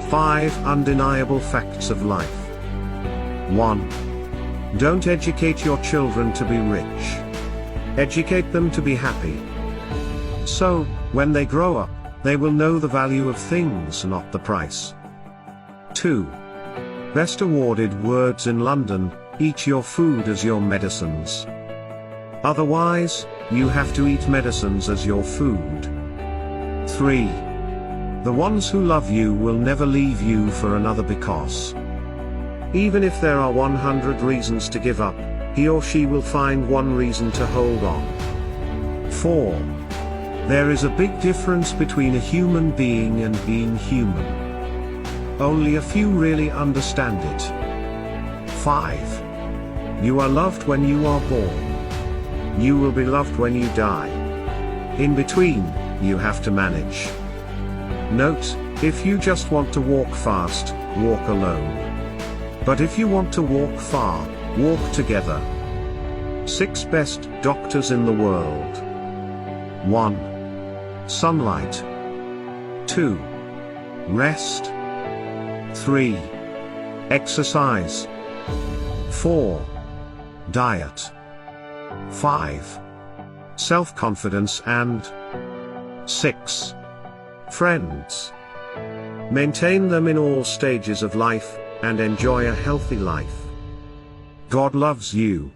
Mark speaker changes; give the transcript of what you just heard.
Speaker 1: 5 undeniable facts of life. 1. Don't educate your children to be rich. Educate them to be happy. So, when they grow up, they will know the value of things, not the price. 2. Best awarded words in London: eat your food as your medicines. Otherwise, you have to eat medicines as your food. 3. The ones who love you will never leave you for another, because even if there are 100 reasons to give up, he or she will find one reason to hold on. 4. There is a big difference between a human being and being human. Only a few really understand it. 5. You are loved when you are born. You will be loved when you die. In between, you have to manage. Note, if you just want to walk fast, walk alone. But if you want to walk far, walk together. 6 best doctors in the world. 1. Sunlight. 2. Rest. 3. Exercise. 4. Diet. 5. Self-confidence. And 6. Friends. Maintain them in all stages of life, and enjoy a healthy life. God loves you.